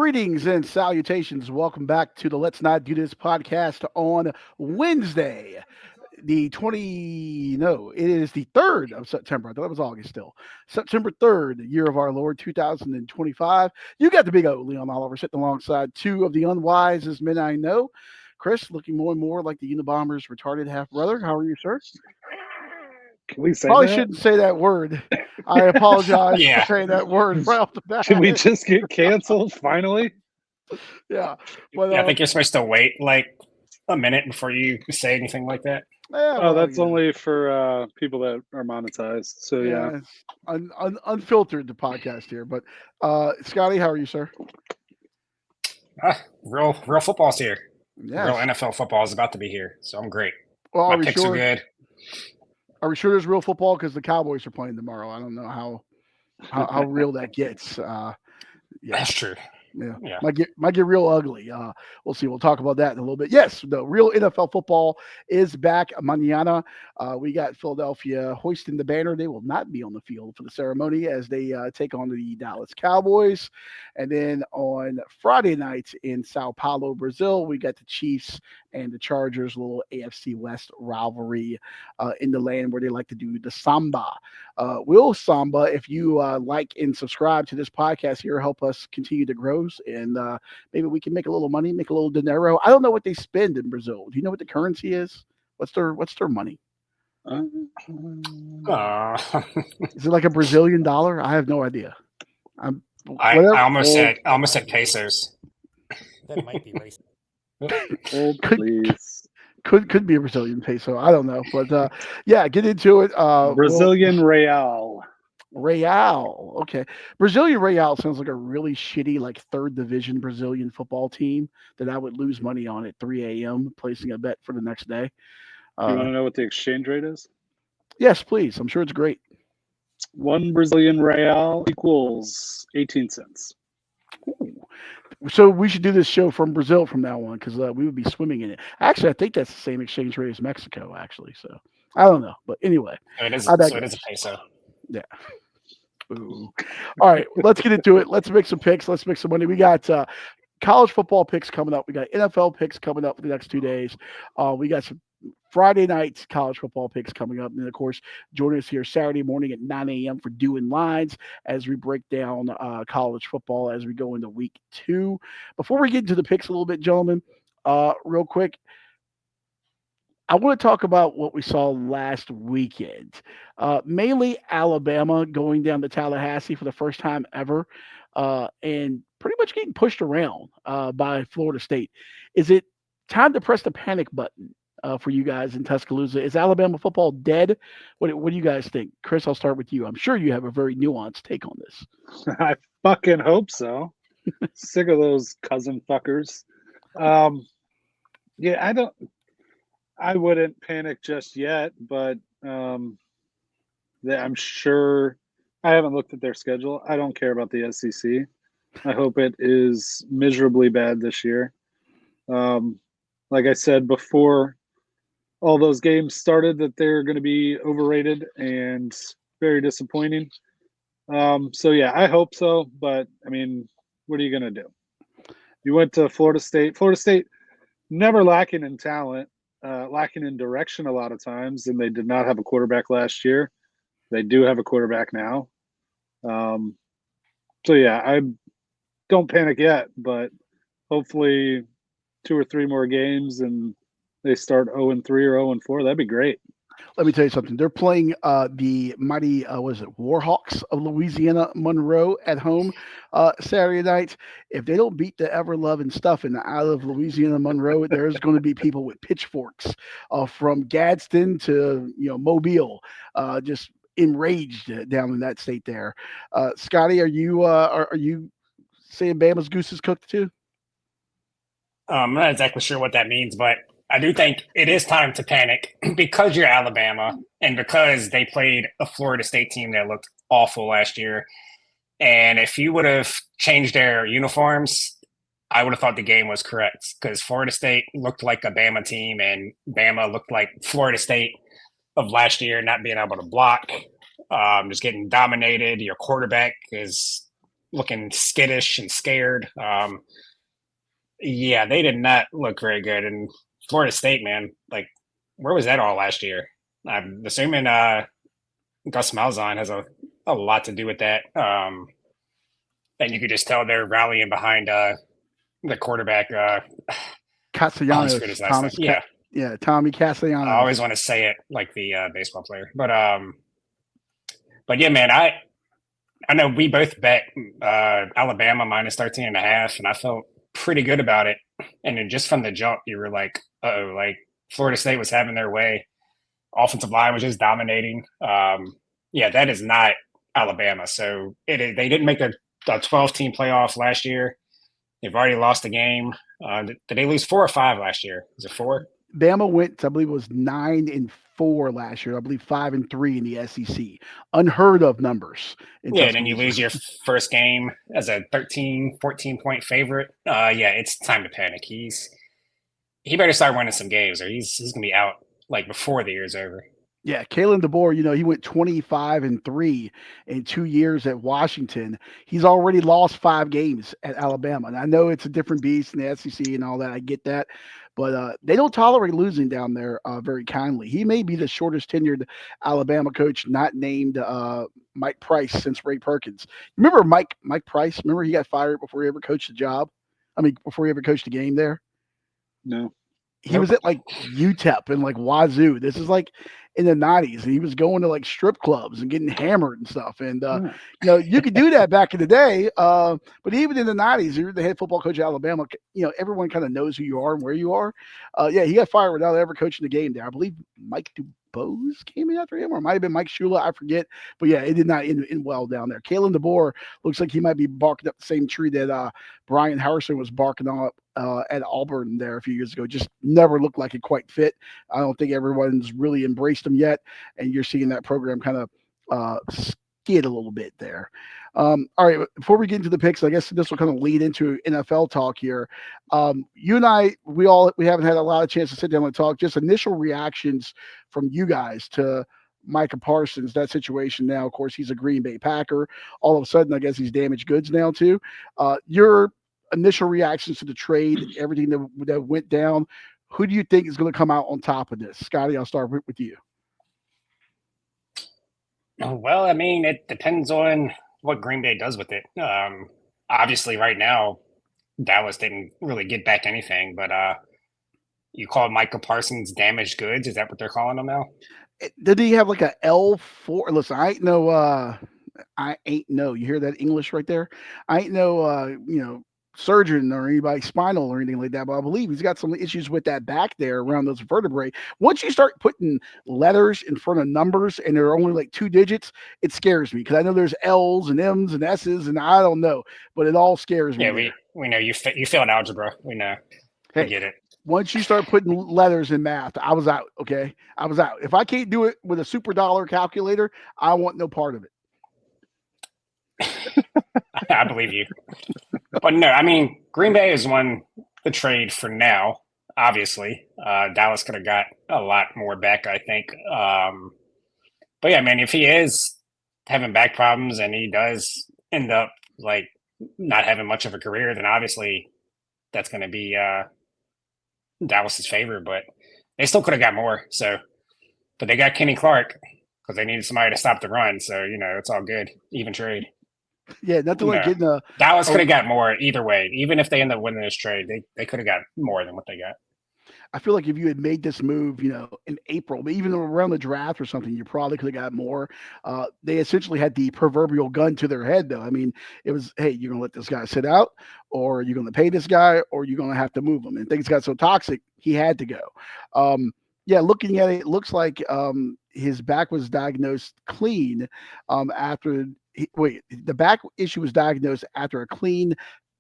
Greetings and salutations. Welcome back to the Let's Not Do This podcast on Wednesday, the 20, no, it is the 3rd of September. I thought it was August still. September 3rd, year of our Lord, 2025. You got the big O, Leon Oliver, sitting alongside two of the unwisest men I know. Chris, looking more and more like the Unabomber's retarded half brother. How are you, sir? Can we say Probably that? shouldn't say that word. I apologize for Yeah. saying that word right off the Did we bat. just get canceled finally? Yeah, but Yeah, I think you're supposed to wait like a minute before you say anything like that. yeah, Oh, well, that's you know. only for people that are monetized. So yeah, Yeah, it's unfiltered the podcast here. But Scotty, how are you, sir? Real football's here. Real Yes. NFL football is about to be here, so I'm great. Well, My picks are good. Are we sure there's real football? Because the Cowboys are playing tomorrow. I don't know how real that gets. Yeah. That's true. Yeah, Yeah. might get real ugly. We'll see. We'll talk about that in a little bit. Yes, the real NFL football is back. Mañana, we got Philadelphia hoisting the banner. They will not be on the field for the ceremony as they take on the Dallas Cowboys. And then on Friday night in Sao Paulo, Brazil, we got the Chiefs and the Chargers, a little AFC West rivalry in the land where they like to do the samba. Will Samba, if you like and subscribe to this podcast here, help us continue to grow, and maybe we can make a little money, make a little dinero. I don't know what they spend in Brazil. Do you know what the currency is? What's their money? Uh, Uh, Is it like a Brazilian dollar? I have no idea. I'm I whatever. almost said pesos. That might be racist. hold Could- please. Could be a Brazilian peso. I don't know, but yeah, get into it. Brazilian real. Real. Okay. Brazilian Real sounds like a really shitty, like third division Brazilian football team that I would lose money on at 3 a.m. placing a bet for the next day. You want to know what the exchange rate is? Yes, please. I'm sure it's great. 1 Brazilian real equals 18 cents. Ooh. So we should do this show from Brazil from now on because we would be swimming in it. Actually, I think that's the same exchange rate as Mexico, actually. So I don't know. But anyway, So it is. I So it is digress. a peso. Yeah. Ooh. All right, let's get into it. Let's make some picks. Let's make some money. We got college football picks coming up. We got NFL picks coming up for the next 2 days. We got some Friday night college football picks coming up. And of course, join us here Saturday morning at 9 a.m. for doing lines as we break down college football as we go into week 2. Before we get into the picks a little bit, gentlemen, real quick, I want to talk about what we saw last weekend. Mainly Alabama going down to Tallahassee for the first time ever and pretty much getting pushed around by Florida State. Is it time to press the panic button for you guys in Tuscaloosa? Is Alabama football dead? What do you guys think? Chris, I'll start with you. I'm sure you have a very nuanced take on this. I fucking hope so. Sick of those cousin fuckers. Yeah, I wouldn't panic just yet, but I'm sure I haven't looked at their schedule. I don't care about the SEC. I hope it is miserably bad this year. Like I said before, all those games started that they're going to be overrated and very disappointing. So yeah, I hope so. But I mean, what are you going to do? You went to Florida State. Florida State never lacking in talent. Lacking in direction a lot of times, and they did not have a quarterback last year. They do have a quarterback now. So yeah, I don't panic yet, but hopefully 2 or 3 more games and they start 0-3 or 0-4. That'd be great. Let me tell you something. They're playing the mighty, Warhawks of Louisiana Monroe at home Saturday night. If they don't beat the ever loving stuff in the out of Louisiana Monroe, there's going to be people with pitchforks from Gadsden to Mobile, just enraged down in that state there. Scotty, are you saying Bama's goose is cooked too? I'm not exactly sure what that means, but I do think it is time to panic because you're Alabama and because they played a Florida State team that looked awful last year. And if you would have changed their uniforms, I would have thought the game was correct because Florida State looked like a Bama team and Bama looked like Florida State of last year, not being able to block, just getting dominated. Your quarterback is looking skittish and scared. Yeah, they did not look very good. And Florida State, man, like, where was that all last year? I'm assuming Gus Malzahn has a lot to do with that. And you could just tell they're rallying behind the quarterback. I always forget Castellanos, his last name. Yeah, Tommy I Castellanos. always want to say it like the baseball player. But yeah, man, I know we both bet Alabama minus 13.5, and I felt pretty good about it. And then just from the jump, you were like, oh, like Florida State was having their way. Offensive line was just dominating. Yeah, that is not Alabama. So they didn't make a 12-team playoff last year. They've already lost a game. Did they lose 4 or 5 last year? Was it 4? Bama went, I believe, it was 9-4 last year. I believe 5-3 in the SEC. Unheard of numbers. Yeah, and then you lose your first game as a 13, 14-point favorite. Yeah, it's time to panic. He better start winning some games, or he's gonna be out like before the year's over. Yeah, Kalen DeBoer, he went 25-3 in 2 years at Washington. He's already lost 5 games at Alabama. And I know it's a different beast in the SEC and all that. I get that. But they don't tolerate losing down there very kindly. He may be the shortest tenured Alabama coach not named Mike Price since Ray Perkins. Remember Mike Price? Remember he got fired before he ever coached the job? I mean, before he ever coached a game there? No. He was at like UTEP and like Wazoo. This is like in the 90s. And he was going to like strip clubs and getting hammered and stuff. And, you could do that back in the day. But even in the 90s, you're the head football coach of Alabama. Everyone kind of knows who you are and where you are. Yeah, he got fired without ever coaching the game there. I believe Mike Dubose came in after him, or it might have been Mike Shula. I forget. But yeah, it did not end well down there. Kalen DeBoer looks like he might be barking up the same tree that Brian Harrison was barking up at Auburn there a few years ago. Just never looked like it quite fit. I don't think everyone's really embraced him yet, and you're seeing that program kind of skid a little bit there. All right, before we get into the picks, I guess this will kind of lead into NFL talk here. You and I, we haven't had a lot of chance to sit down and talk. Just initial reactions from you guys to Micah Parsons, that situation now. Of course, he's a Green Bay Packer. All of a sudden, I guess he's damaged goods now too. Your initial reactions to the trade, everything that went down. Who do you think is going to come out on top of this? Scotty, I'll start with you. Well, I mean, it depends on what Green Bay does with it. Obviously, right now, Dallas didn't really get back anything, but you call Micah Parsons damaged goods? Is that what they're calling him now? Did he have like a L4? Listen, I ain't no. You hear that English right there? I ain't no, surgeon or anybody spinal or anything like that, but I believe he's got some issues with that back there around those vertebrae. Once you start putting letters in front of numbers and they're only like 2 digits, it scares me because I know there's L's and M's and S's and I don't know, but it all scares me. Yeah, we know you failed algebra. We know. Hey, we get it. Once you start putting letters in math, I was out. Okay, I was out. If I can't do it with a super dollar calculator, I want no part of it. I believe you. But no, I mean, Green Bay has won the trade for now, obviously. Dallas could have got a lot more back, I think. But yeah, man, if he is having back problems and he does end up like not having much of a career, then obviously that's going to be Dallas's favor. But they still could have got more. But they got Kenny Clark because they needed somebody to stop the run. So, it's all good. Even trade. Yeah, nothing like getting a Dallas could have got more either way. Even if they end up winning this trade, they could have got more than what they got. I feel like if you had made this move, in April, but even around the draft or something, you probably could have got more. They essentially had the proverbial gun to their head, though. I mean, it was, hey, you're going to let this guy sit out, or you're going to pay this guy, or you're going to have to move him. And things got so toxic, he had to go. Yeah, looking at it, it looks like his back was diagnosed clean after – the back issue was diagnosed after a clean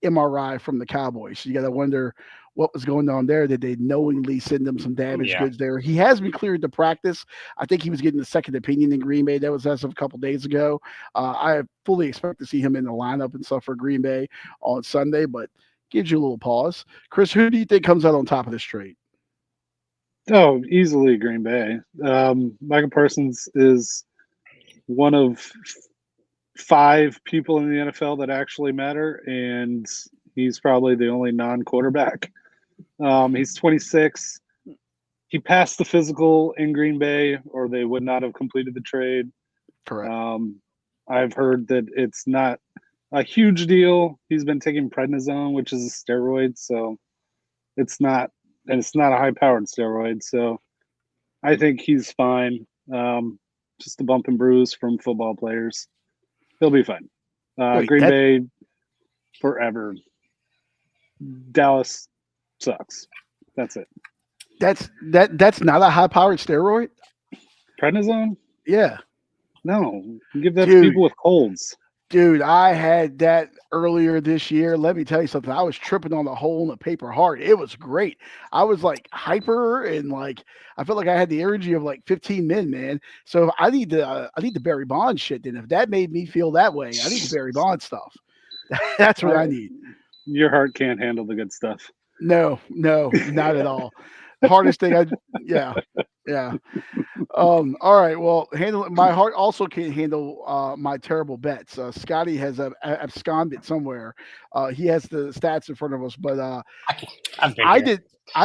MRI from the Cowboys. So you got to wonder what was going on there. Did they knowingly send him some damaged goods there? He has been cleared to practice. I think he was getting a second opinion in Green Bay. That was as of a couple days ago. I fully expect to see him in the lineup and stuff for Green Bay on Sunday, but gives you a little pause. Chris, who do you think comes out on top of this trade? Oh, easily Green Bay. Micah Parsons is one of 5 people in the NFL that actually matter, and he's probably the only non-quarterback. He's 26. He passed the physical in Green Bay, or they would not have completed the trade. Correct. I've heard that it's not a huge deal. He's been taking prednisone, which is a steroid, so it's not a high-powered steroid. So I think he's fine. Just a bump and bruise from football players. He'll be fine. Wait, Green Bay forever. Dallas sucks. That's it. That's not a high-powered steroid? Prednisone? Yeah. No. You give that to people with colds. Dude, I had that earlier this year. Let me tell you something. I was tripping on the hole in the paper heart. It was great. I was like hyper and like I felt like I had the energy of like 15 men, man. So I need the Barry Bonds shit. Then if that made me feel that way, I need the Barry Bonds stuff. That's what I need. Your heart can't handle the good stuff. No, not at all. Hardest thing yeah. All right. Well, my heart also can't handle my terrible bets. Scotty has absconded somewhere. He has the stats in front of us, but I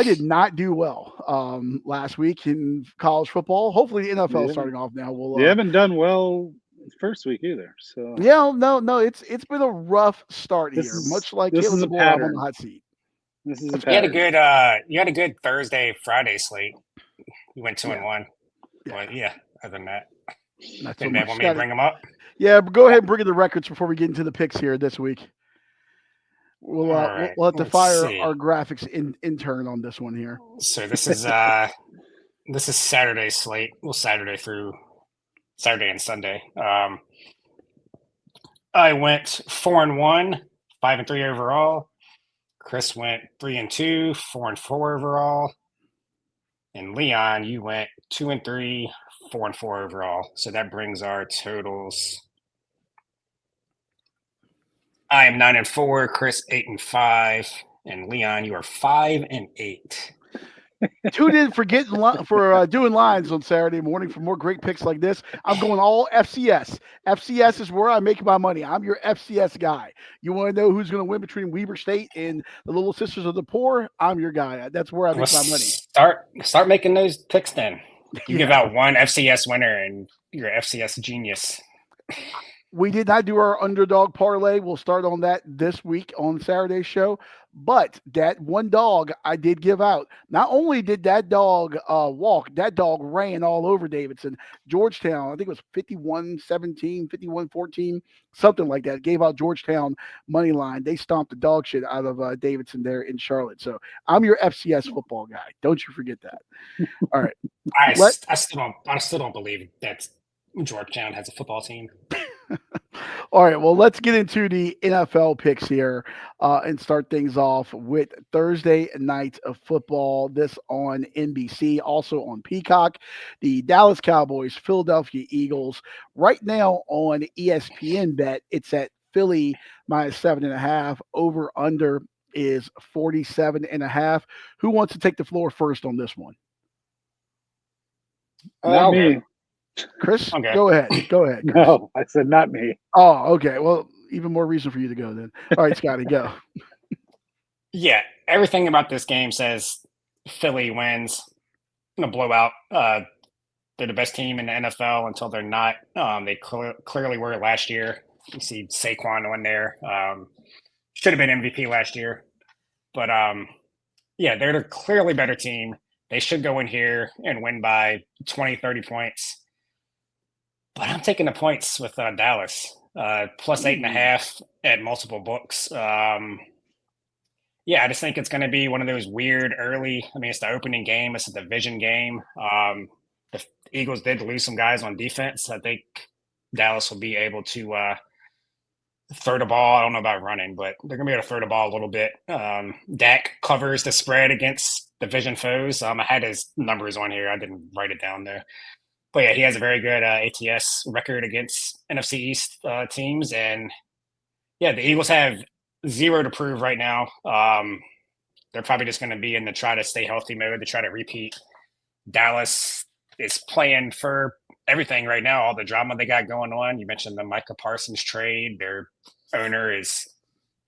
did not do well last week in college football. Hopefully, the NFL starting off now. You haven't done well first week either. So yeah, no, it's been a rough start here. Much like this is a pattern. on the hot seat. This is a pattern. pattern. You had a good Thursday, Friday slate. You went 2-1. But yeah, other than that, not so much. Want me to bring them up? Yeah, but go ahead and bring in the records before we get into the picks here this week. We'll have to fire our graphics intern on this one here. So this is Saturday slate. Well, Saturday and Sunday. I went 4-1, 5-3 overall. Chris went 3-2, 4-4 overall. And Leon, you went 2-3, 4-4 overall. So that brings our totals. I am 9-4, Chris 8-5, and Leon, you are 5-8. Tune in for doing lines on Saturday morning for more great picks like this. I'm going all FCS. FCS is where I make my money. I'm your FCS guy. You want to know who's going to win between Weber State and the Little Sisters of the Poor? I'm your guy. That's where I make my money. Start making those picks then. You give out one FCS winner and you're an FCS genius. We did not do our underdog parlay. We'll start on that this week on Saturday's show. But that one dog I did give out. Not only did that dog walk, that dog ran all over Davidson. Georgetown, I think it was 51-17, 51-14, something like that. Gave out Georgetown money line. They stomped the dog shit out of Davidson there in Charlotte. So I'm your FCS football guy. Don't you forget that. All right. I still don't believe that Georgetown has a football team. All right, well, let's get into the NFL picks here and start things off with Thursday night of football. This on NBC, also on Peacock. The Dallas Cowboys, Philadelphia Eagles. Right now on ESPN Bet, it's at Philly -7.5. Over under is 47.5. Who wants to take the floor first on this one? Not me. Chris, okay. Go ahead. Chris. No, I said not me. Oh, okay. Well, even more reason for you to go then. All right, Scotty, go. Yeah, everything about this game says Philly wins in a blowout. They're the best team in the NFL until they're not. They clearly were last year. You see Saquon on there. Should have been MVP last year. But, yeah, they're the clearly better team. They should go in here and win by 20, 30 points. But I'm taking the points with Dallas, plus 8.5 at multiple books. Yeah, I just think it's going to be one of those weird early. I mean, it's the opening game. It's a division game. The Eagles did lose some guys on defense. I think Dallas will be able to throw the ball. I don't know about running, but they're going to be able to throw the ball a little bit. Dak covers the spread against division foes. I had his numbers on here. I didn't write it down there. But yeah, he has a very good ATS record against NFC East teams. And yeah, the Eagles have 0 to prove right now. They're probably just going to be in the try to stay healthy mode to try to repeat. Dallas is playing for everything right now, all the drama they got going on. You mentioned the Micah Parsons trade. Their owner is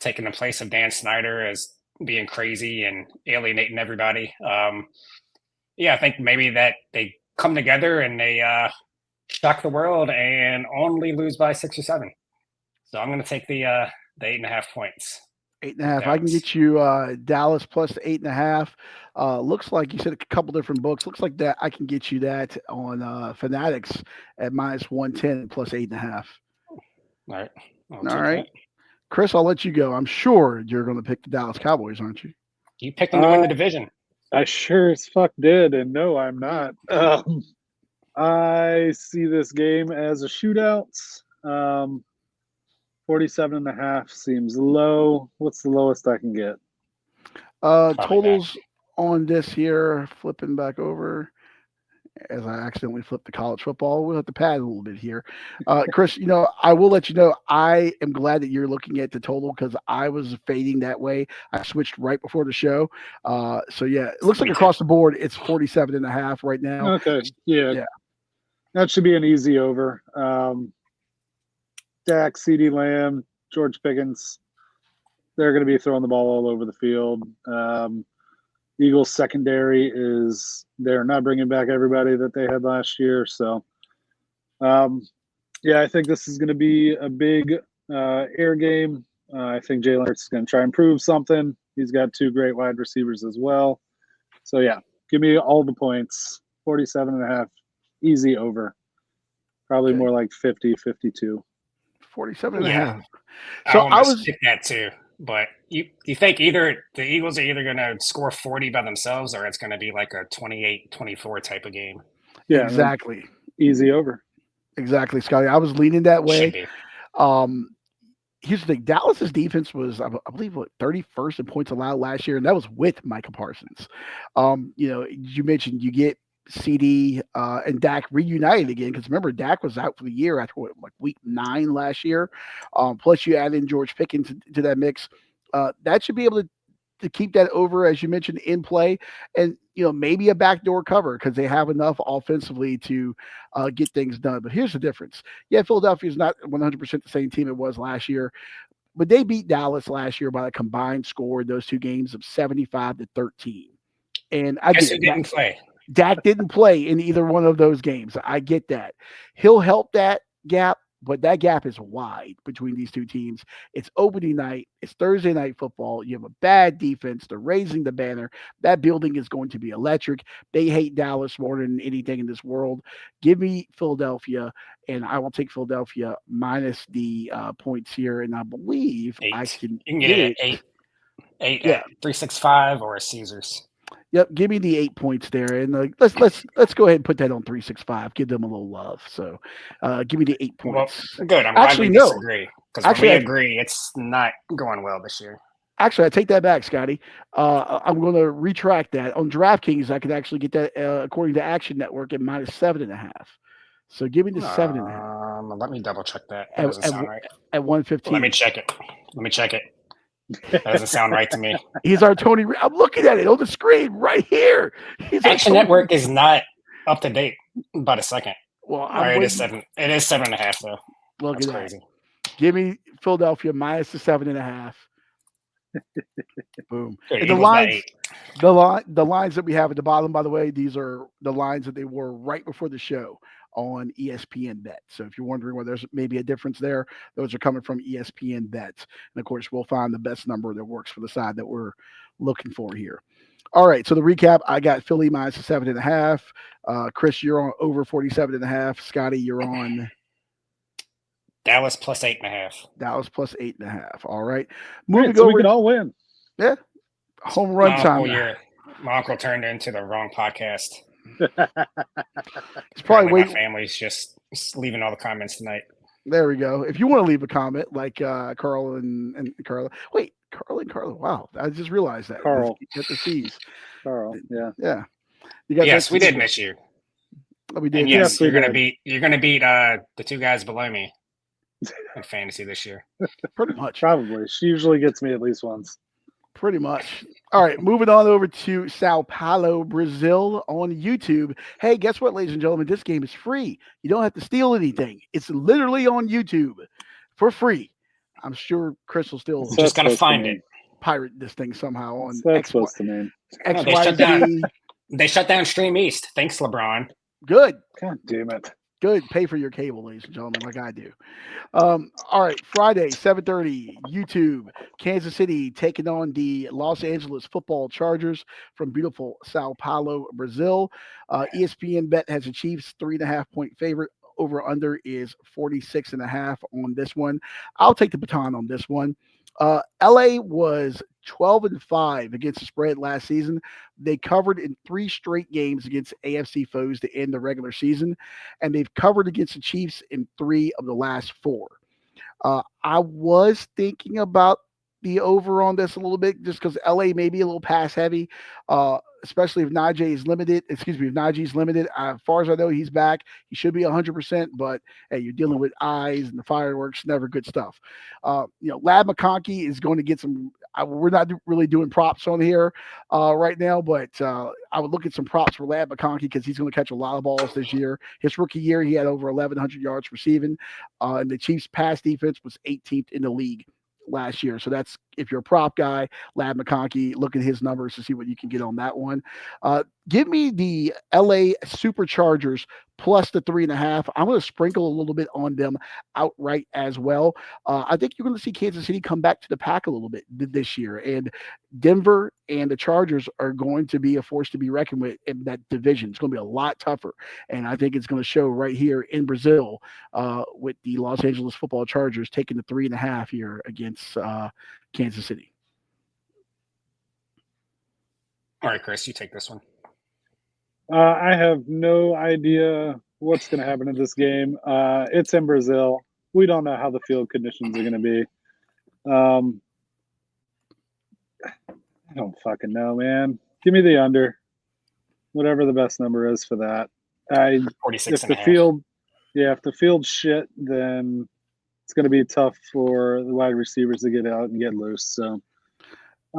taking the place of Dan Snyder as being crazy and alienating everybody. I think maybe that they come together and they shock the world and only lose by 6 or 7. So I'm going to take the 8.5 points. 8.5. I can get you Dallas plus 8.5. Looks like you said a couple different books. Looks like that I can get you that on Fanatics at minus 110 plus 8.5. All right. All right. Chris, I'll let you go. I'm sure you're going to pick the Dallas Cowboys, aren't you? You picked them to win the division. I sure as fuck did, and no, I'm not. I see this game as a shootout. 47.5 seems low. What's the lowest I can get? Totals on this here, flipping back over as I accidentally flipped the college football. We'll have to pad a little bit here. Chris, I will let you know, I am glad that you're looking at the total because I was fading that way. I switched right before the show. So, yeah, it looks like across the board, it's 47.5 right now. Okay. Yeah. That should be an easy over. Dak, CeeDee Lamb, George Pickens, they're going to be throwing the ball all over the field. Eagles secondary they're not bringing back everybody that they had last year. So, I think this is going to be a big air game. I think Jalen Hurts is going to try and prove something. He's got 2 great wide receivers as well. So, give me all the points. 47.5, easy over. Probably more like 50, 52. 47.5. Yeah. So I was pick that too. But you think either the Eagles are either going to score 40 by themselves or it's going to be like a 28-24 type of game. Yeah, exactly. Easy over. Exactly, Scotty. I was leaning that way. Should be. Here's the thing. Dallas's defense was, I believe, 31st in points allowed last year, and that was with Micah Parsons. You mentioned you get CD and Dak reunited again because remember Dak was out for the year after week 9 last year. Plus you add in George Pickens to that mix. That should be able to keep that over, as you mentioned, in play, and maybe a backdoor cover because they have enough offensively to get things done. But here's the difference. Yeah, Philadelphia is not 100% the same team it was last year, but they beat Dallas last year by a combined score in those 2 games of 75-13. And I guess who didn't play. Dak didn't play in either one of those games. I get that. He'll help that gap, but that gap is wide between these 2 teams. It's opening night. It's Thursday night football. You have a bad defense. They're raising the banner. That building is going to be electric. They hate Dallas more than anything in this world. Give me Philadelphia, and I will take Philadelphia minus the points here, and I believe 8. I can You can get it at 8 at 365 or a Caesars. Yep, give me the 8 points there, and let's go ahead and put that on 365. Give them a little love. So, give me the 8 points. Well, good. I'm glad we disagree because when we agree, it's not going well this year. Actually, I take that back, Scotty. I'm going to retract that. On DraftKings, I could actually get that according to Action Network at minus 7.5. So give me the 7.5. Let me double check that. That doesn't sound right. At 115. Let me check it. That doesn't sound right to me. He's our Tony. I'm looking at it on the screen right here. Action Network is not up to date by the second. Well, it is 7. It is 7.5 though. Look That's at crazy. That. Give me Philadelphia minus the 7.5. Boom. Good, and the lines that we have at the bottom, by the way, these are the lines that they were right before the show on ESPN Bet. So if you're wondering whether there's maybe a difference there, those are coming from ESPN Bet. And of course, we'll find the best number that works for the side that we're looking for here. All right. So the recap, I got Philly minus 7.5. Chris, you're on over 47.5. Scotty, you're on Dallas plus 8.5. Dallas plus 8.5. All right. Moving over. We could all win. Yeah. Home run time. My uncle turned into the wrong podcast. It's probably my family's just leaving all the comments tonight. There we go. If you want to leave a comment like Carl and Carla. Wait, Carl and Carla. Wow. I just realized that. Carl. Get the C's. Carl. Yeah. Yeah. Yes, we did miss you. Oh, we did. And yes, you're gonna beat the 2 guys below me in fantasy this year. Pretty much. Probably. She usually gets me at least once. Pretty much. All right, moving on over to Sao Paulo, Brazil on YouTube. Hey, guess what, ladies and gentlemen? This game is free. You don't have to steal anything. It's literally on YouTube for free. I'm sure Chris will still What's Just that gotta supposed to find mean? it. pirate this thing somehow on What's that supposed to mean? No, they shut down. XYZ. They shut down Stream East. Thanks, LeBron. Good. God damn it. Good. Pay for your cable, ladies and gentlemen, like I do. All right, Friday, 7:30, YouTube, Kansas City taking on the Los Angeles Football Chargers from beautiful Sao Paulo, Brazil. ESPN Bet has a Chiefs 3.5 point favorite. Over under is 46.5 on this one. I'll take the baton on this one. LA was 12-5 against the spread last season. They covered in 3 straight games against AFC foes to end the regular season, and they've covered against the Chiefs in 3 of the last 4. I was thinking about the over on this a little bit just because LA may be a little pass heavy, especially if Najee is limited. Excuse me, if Najee's limited. As far as I know, he's back. He should be 100%, but hey, you're dealing with eyes and the fireworks, never good stuff. Lad McConkey is going to get some. We're not really doing props on here right now, but I would look at some props for Lad McConkey because he's going to catch a lot of balls this year. His rookie year, he had over 1,100 yards receiving, and the Chiefs' pass defense was 18th in the league last year. So that's, if you're a prop guy, Lad McConkey, look at his numbers to see what you can get on that one. Give me the LA Superchargers plus the 3.5. I'm going to sprinkle a little bit on them outright as well. I think you're going to see Kansas City come back to the pack a little bit this year, and Denver and the Chargers are going to be a force to be reckoned with in that division. It's going to be a lot tougher, and I think it's going to show right here in Brazil with the Los Angeles Football Chargers taking the 3.5 here against Kansas City. All right, Chris, you take this one. I have no idea what's going to happen in this game. It's in Brazil. We don't know how the field conditions are going to be. I don't fucking know, man. Give me the under. Whatever the best number is for that. 46 If and the a half. if the field's shit, then it's going to be tough for the wide receivers to get out and get loose. So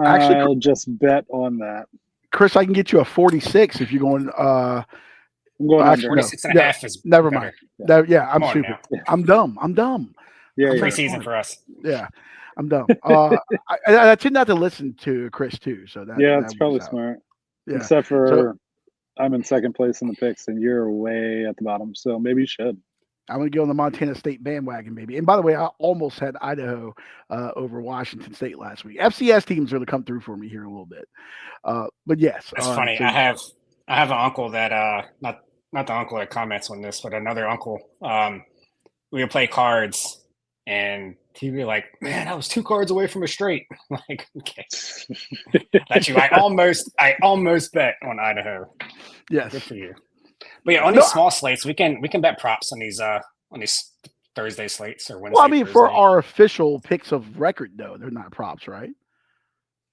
Actually, I'll just bet on that. Chris, I can get you a 46 if you're going. I'm going actually, under. no. 46 and a half is Never better. mind. I'm Come on stupid. now. I'm dumb. Yeah, yeah. Preseason for us. Yeah, I'm dumb. I tend not to listen to Chris too, so that Yeah, that it's probably works out. smart. Yeah. Except for So- I'm in second place in the picks and you're way at the bottom. So maybe you should. I'm going to get on the Montana State bandwagon, baby. And by the way, I almost had Idaho over Washington State last week. FCS teams are going to come through for me here in a little bit. But yes. That's all funny. right, so- I have an uncle that not the uncle that comments on this, but another uncle. We would play cards, and he'd be like, "Man, I was 2 cards away from a straight." Like, okay, that's you. I almost bet on Idaho. yes. Good for you. But yeah, on these small slates, we can bet props on these Thursday slates or Wednesday. Well, I mean, for Thursday. our official picks of record, though, they're not props, right?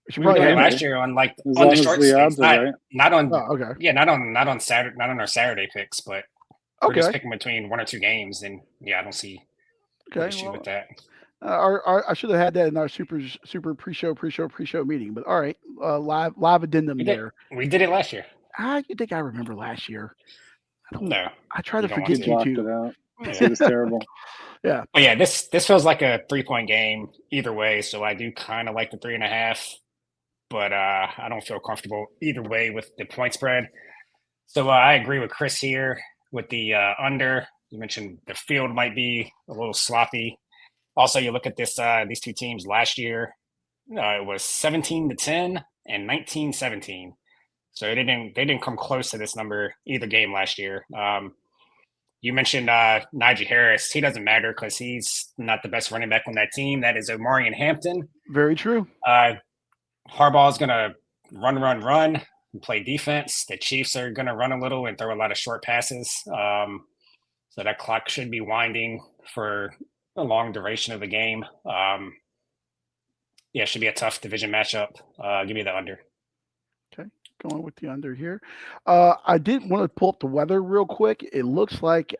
We should We were probably doing it have last year on like As on long the as short the slates, odds are right. not on Oh, okay. yeah, not on Saturday, not on our Saturday picks, but we're just Okay. picking between 1 or 2 games, and yeah, I don't see an Okay. issue Well, with that. I should have had that in our super pre-show meeting, but all right, live addendum there. We did it last year. You think I remember last year? No, I try to you don't want forget to. you Blocked too. it out. Yeah. It was terrible. Yeah. But yeah, this feels like a 3-point game either way, so I do kind of like the 3.5, but I don't feel comfortable either way with the point spread. So I agree with Chris here with the under. You mentioned the field might be a little sloppy. Also, you look at these 2 teams last year. It was 17-10 and 19-17. So they didn't come close to this number either game last year. You mentioned Najee Harris. He doesn't matter because he's not the best running back on that team. That is Omarion Hampton. Very true. Harbaugh is going to run, and play defense. The Chiefs are going to run a little and throw a lot of short passes. So that clock should be winding for a long duration of the game. Yeah, it should be a tough division matchup. Give me the under. Okay. Going with the under here. I did want to pull up the weather real quick. It looks like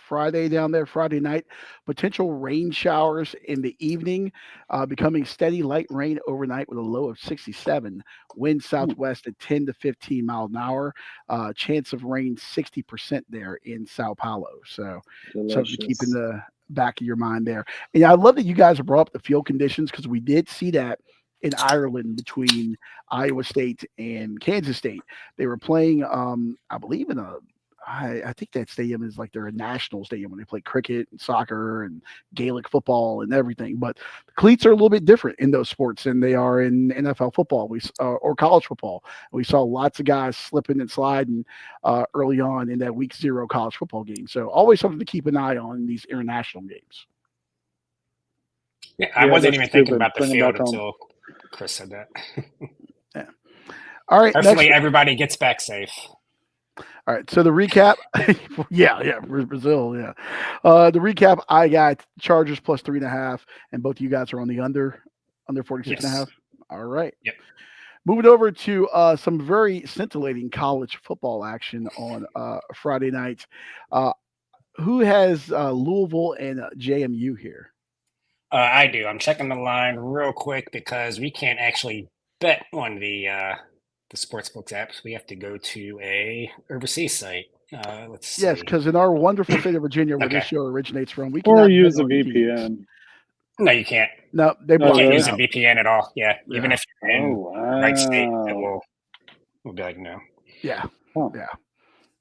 Friday down there, Friday night, potential rain showers in the evening, becoming steady light rain overnight with a low of 67. Wind southwest at 10 to 15 mile an hour. Chance of rain 60% there in Sao Paulo. So something to keep in Delicious. the back of your mind there. And I love that you guys have brought up the field conditions because we did see that in Ireland between Iowa State and Kansas State. They were playing, I believe, I think that stadium is like their national stadium when they play cricket and soccer and Gaelic football and everything. But the cleats are a little bit different in those sports than they are in NFL football or college football. We saw lots of guys slipping and sliding early on in that week 0 college football game. So always something to keep an eye on in these international games. Yeah, I Yeah, wasn't they're even thinking stupid. about the Bring 'em field back home. until Chris said that. Yeah. All right. Hopefully, Next. everybody gets back safe. All right. So the recap. yeah. Brazil. Yeah. The recap. I got Chargers plus 3.5, and both of you guys are on the under 46 and a Yes. half. All right. Yep. Moving over to some very scintillating college football action on Friday night. Who has Louisville and JMU here? I do. I'm checking the line real quick because we can't actually bet on the sportsbooks apps. We have to go to a overseas site. Let's see. Yes, because in our wonderful state of Virginia, where this Okay. show originates from, we Or cannot use bet a on teams. VPN. No, you can't. No, they Oh, block You can't it really? use a out. VPN at all. Yeah, even Yeah. if you're in Oh, the right state, it wow. will be like no. Yeah. Huh. Yeah.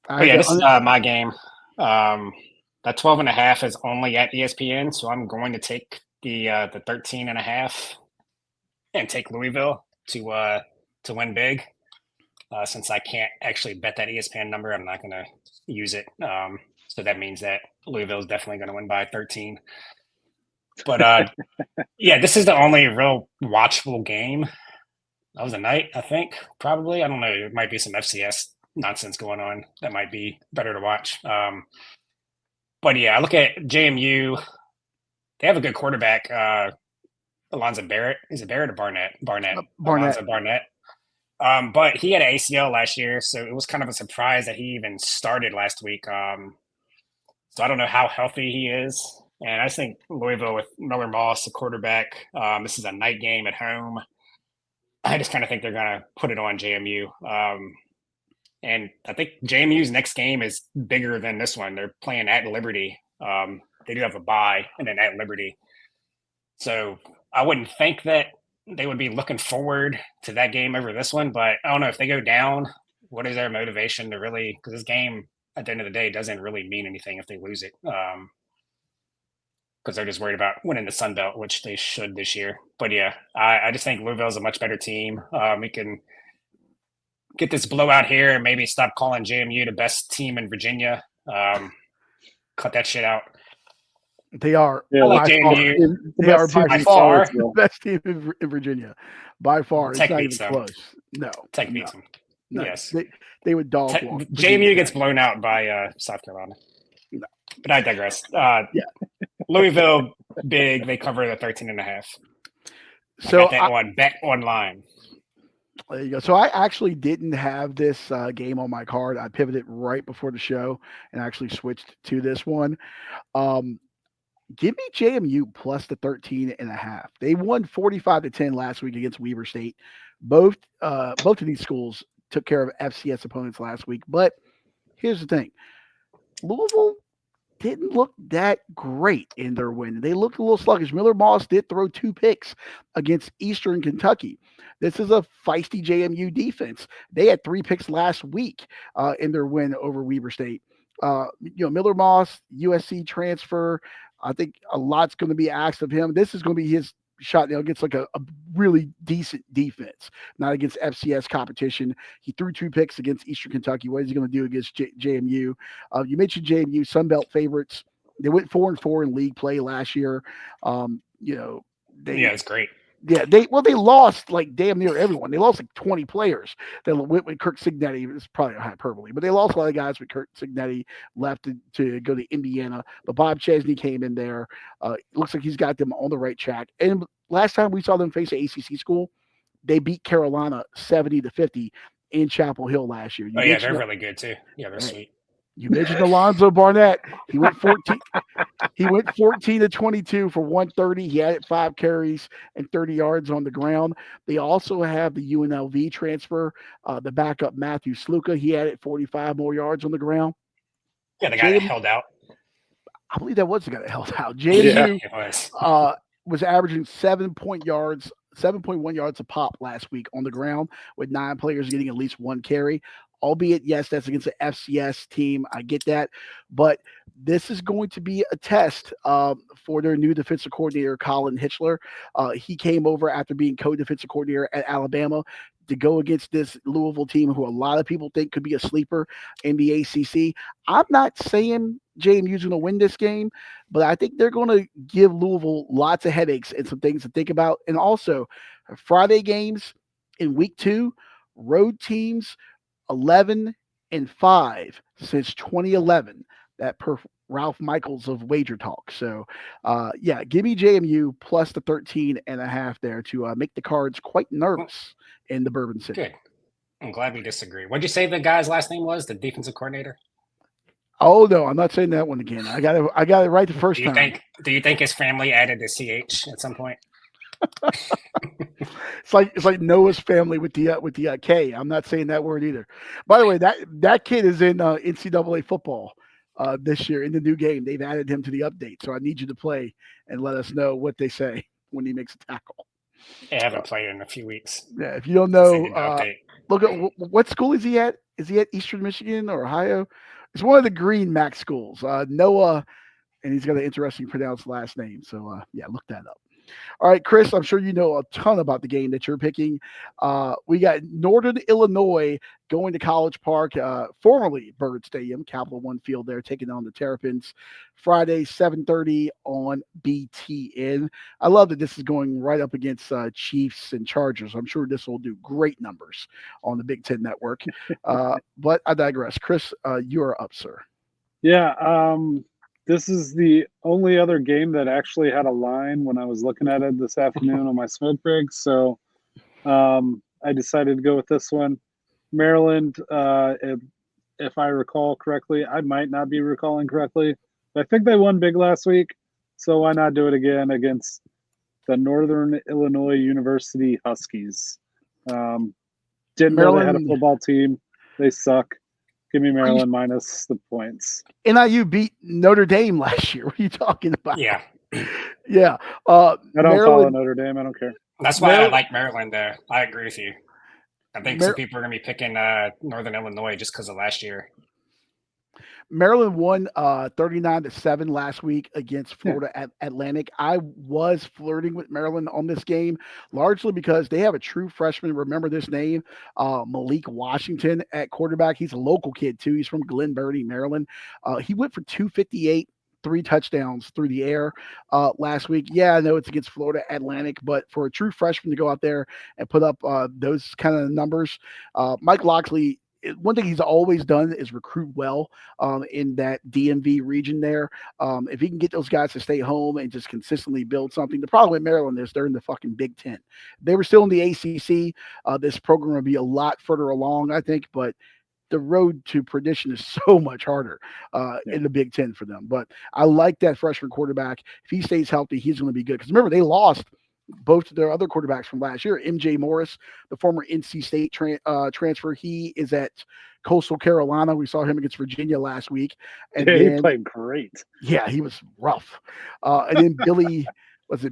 But yeah, this is my game. That 12.5 is only at ESPN, so I'm going to take the 13.5 and take Louisville to win big. Since I can't actually bet that ESPN number, I'm not going to use it. So that means that Louisville is definitely going to win by 13. But yeah, this is the only real watchable game of the night, I think. Probably. I don't know. There might be some FCS nonsense going on that might be better to watch. But yeah, I look at JMU. They have a good quarterback, Alonzo Barrett. Is it Barrett or Barnett? Barnett. Alonzo Barnett. But he had an ACL last year, so it was kind of a surprise that he even started last week. So I don't know how healthy he is. And I just think Louisville with Miller Moss, the quarterback, this is a night game at home. I just kind of think they're going to put it on JMU. And I think JMU's next game is bigger than this one. They're playing at Liberty. They do have a bye and then at Liberty. So I wouldn't think that they would be looking forward to that game over this one, but I don't know if they go down, what is their motivation to really, because this game at the end of the day doesn't really mean anything if they lose it. Because they're just worried about winning the Sun Belt, which they should this year. But yeah, I just think Louisville's a much better team. We can get this blowout here and maybe stop calling JMU the best team in Virginia. Cut that shit out. They are. Yeah, I like by JMU. far. They are by by far far. the best team in Virginia. By far. Tech It's not beats even them. close. No. Tech no, beats them. no. Yes. They would dog walk. JMU gets blown out by South Carolina. No. But I digress. Yeah. Louisville, big. They cover the 13.5. So I got that on Bet Online. There you go. So I actually didn't have this game on my card. I pivoted right before the show and actually switched to this one. Give me JMU plus the 13.5. They won 45-10 last week against Weber State. Both of these schools took care of FCS opponents last week. But here's the thing. Louisville didn't look that great in their win. They looked a little sluggish. Miller Moss did throw 2 picks against Eastern Kentucky. This is a feisty JMU defense. They had 3 picks last week in their win over Weber State. Miller Moss, USC transfer. I think a lot's going to be asked of him. This is going to be his shot against like a really decent defense, not against FCS competition. He threw 2 picks against Eastern Kentucky. What is he going to do against JMU? You mentioned JMU, Sun Belt favorites. They went 4-4 in league play last year. It's great. Yeah, they lost like damn near everyone. They lost like 20 players. They went with Kirk Signetti. It's probably a hyperbole, but they lost a lot of guys with Kirk Signetti left to go to Indiana. But Bob Chesney came in there. Looks like he's got them on the right track. And last time we saw them face an ACC school, they beat Carolina 70-50. in Chapel Hill last year. Oh yeah, they're really good too. Yeah, they're sweet. You mentioned Alonzo Barnett. He went 14. He went 14 to 22 for 130. He had 5 carries and 30 yards on the ground. They also have the UNLV transfer, the backup Matthew Sluka. He had 45 more yards on the ground. Yeah, the guy that held out. I believe that was the guy that held out. Yeah, JMU it was. Was averaging 7.1 yards a pop last week on the ground, with 9 players getting at least 1 carry. Albeit, yes, that's against the FCS team. I get that. But this is going to be a test for their new defensive coordinator, Colin Hitchler. He came over after being co-defensive coordinator at Alabama to go against this Louisville team, who a lot of people think could be a sleeper in the ACC. I'm not saying JMU's going to win this game, but I think they're going to give Louisville lots of headaches and some things to think about. And also, Friday games in week 2, road teams 11-5 since 2011. That per Ralph Michaels of Wager Talk. So, give me JMU plus the 13.5 there to make the Cards quite nervous in the Bourbon City. Good. I'm glad we disagree. What'd you say the guy's last name was? The defensive coordinator? Oh no, I'm not saying that one again. I got it right the first time. Do you think his family added a CH at some point? It's like Noah's family with the K. I'm not saying that word either. By the way, that kid is in NCAA football this year in the new game. They've added him to the update, so I need you to play and let us know what they say when he makes a tackle. I haven't played in a few weeks. Yeah, if you don't know, look at what school is he at? Is he at Eastern Michigan or Ohio? It's one of the Green Mac schools. Noah, and he's got an interesting pronounced last name. So look that up. All right, Chris, I'm sure you know a ton about the game that you're picking. We got Northern Illinois going to College Park, formerly Bird Stadium, Capital One Field there, taking on the Terrapins. Friday, 7:30 on BTN. I love that this is going right up against Chiefs and Chargers. I'm sure this will do great numbers on the Big Ten Network. But I digress. Chris, you are up, sir. Yeah, this is the only other game that actually had a line when I was looking at it this afternoon on my smoke break. So I decided to go with this one. Maryland, if I recall correctly, I might not be recalling correctly, but I think they won big last week. So why not do it again against the Northern Illinois University Huskies? Didn't know they had a football team. They suck. Give me Maryland minus the points. NIU beat Notre Dame last year. What are you talking about? Yeah. Yeah. I don't follow Notre Dame. I don't care. That's why I like Maryland there. I agree with you. I think some people are going to be picking Northern Illinois just because of last year. Maryland won 39-7 last week against Florida Atlantic. I was flirting with Maryland on this game, largely because they have a true freshman. Remember this name, Malik Washington at quarterback. He's a local kid too. He's from Glen Burnie, Maryland. He went for 258. 3 touchdowns through the air last week. Yeah, I know it's against Florida Atlantic, but for a true freshman to go out there and put up those kind of numbers, Mike Locksley, one thing he's always done is recruit well in that DMV region there. If he can get those guys to stay home and just consistently build something, the problem with Maryland is they're in the fucking Big Ten. If they were still in the ACC, this program would be a lot further along, I think, but the road to perdition is so much harder in the Big Ten for them. But I like that freshman quarterback. If he stays healthy, he's going to be good. Because remember, they lost both of their other quarterbacks from last year. MJ Morris, the former NC State transfer, he is at Coastal Carolina. We saw him against Virginia last week. And he played great. Yeah, he was rough. And then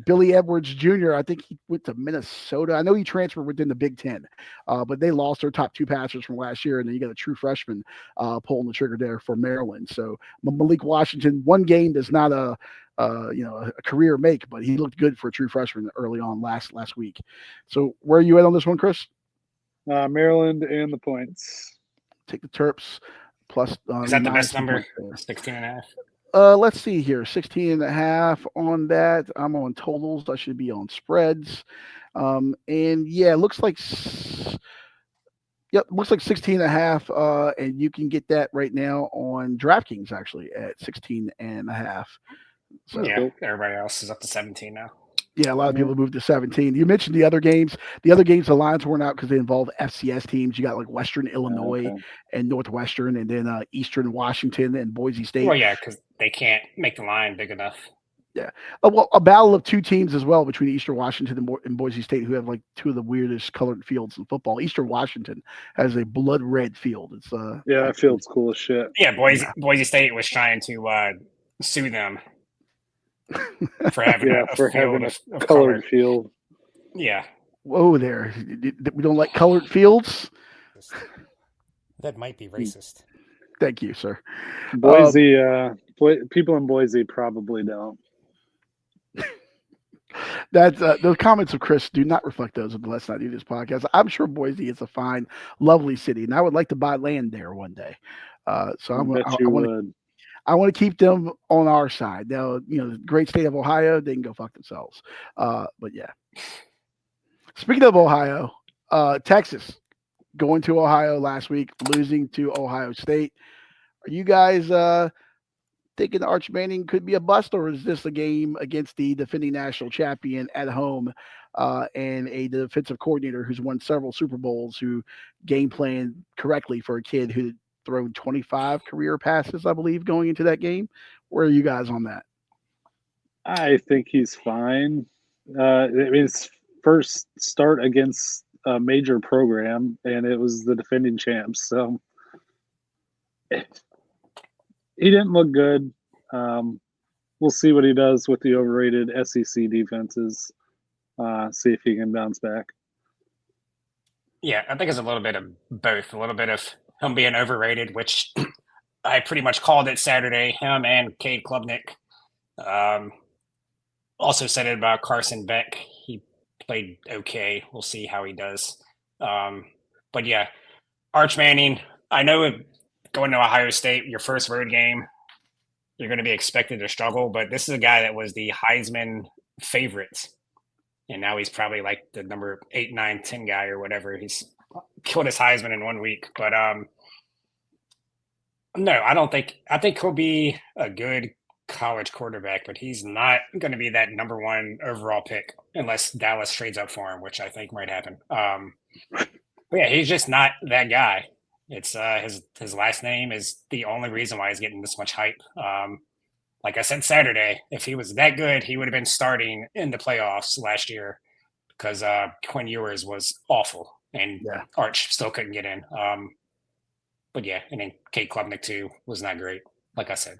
Billy Edwards Jr.? I think he went to Minnesota. I know he transferred within the Big Ten, but they lost their top 2 passers from last year, and then you got a true freshman pulling the trigger there for Maryland. So Malik Washington, one game does not a career make, but he looked good for a true freshman early on last week. So where are you at on this one, Chris? Maryland and the points. Take the Terps plus. Is that the best number? 16.5. Let's see here. 16.5 on that. I'm on totals. I should be on spreads. And yeah, it looks like 16.5. And you can get that right now on DraftKings actually at 16.5. So yeah, everybody else is up to 17 now. Yeah, a lot of people moved to 17. You mentioned the other games. The other games, the lines weren't out because they involve FCS teams. You got like Western Illinois Okay. and Northwestern, and then Eastern Washington and Boise State. Well, yeah, because they can't make the line big enough. Yeah. Well, a battle of two teams as well between Eastern Washington and Boise State, who have like two of the weirdest colored fields in football. Eastern Washington has a blood red field. It's Yeah, that field's cool as shit. Yeah, Boise State was trying to sue them for having Yeah, a for field having of a color. colored field. Yeah. Whoa there. We don't like colored fields. That might be racist. Thank you, sir. Boise, people in Boise probably don't. That's those comments of Chris do not reflect those of the Let's Not Do This podcast. I'm sure Boise is a fine, lovely city, and I would like to buy land there one day. So I bet you would. I want to keep them on our side. Now, the great state of Ohio, they can go fuck themselves. But yeah. Speaking of Ohio, Texas going to Ohio last week, losing to Ohio State. Are you guys thinking Arch Manning could be a bust, or is this a game against the defending national champion at home and a defensive coordinator who's won several Super Bowls, who game planned correctly for a kid who thrown 25 career passes, I believe, going into that game? Where are you guys on that? I think he's fine. His first start against a major program, and it was the defending champs. So he didn't look good. We'll see what he does with the overrated SEC defenses. See if he can bounce back. Yeah, I think it's a little bit of both. A little bit of him being overrated, which I pretty much called it Saturday. Him and Cade Klubnik. Also said it about Carson Beck. He played okay. We'll see how he does. But yeah, Arch Manning, I know going to Ohio State, your first road game, you're going to be expected to struggle, but this is a guy that was the Heisman favorite. And now he's probably like the number 8, 9, 10 guy or whatever. He's killed his Heisman in 1 week. But no, I think he'll be a good college quarterback, but he's not going to be that number 1 overall pick unless Dallas trades up for him, which I think might happen. But yeah, he's just not that guy. It's his last name is the only reason why he's getting this much hype. Like I said Saturday, if he was that good, he would have been starting in the playoffs last year because Quinn Ewers was awful and Arch still couldn't get in. But yeah, and then Cade Klubnik too was not great, like I said.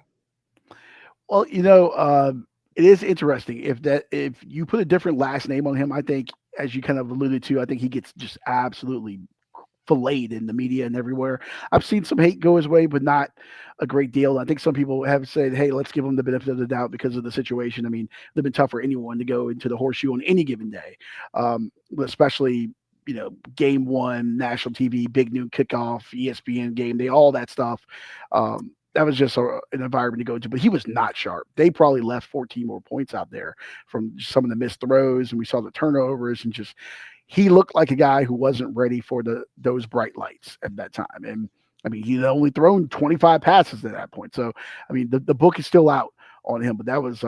Well, it is interesting if you put a different last name on him. I think, as you kind of alluded to, I think he gets just absolutely filleted in the media and everywhere. I've seen some hate go his way, but not a great deal. I think some people have said, hey, let's give him the benefit of the doubt because of the situation. I mean, they've been tough for anyone to go into the horseshoe on any given day, especially, game 1, national TV, big noon kickoff, ESPN game day, all that stuff. That was just an environment to go into, but he was not sharp. They probably left 14 more points out there from some of the missed throws, and we saw the turnovers, and just he looked like a guy who wasn't ready for those bright lights at that time. And I mean, he'd only thrown 25 passes at that point. So, I mean, the book is still out on him, but that was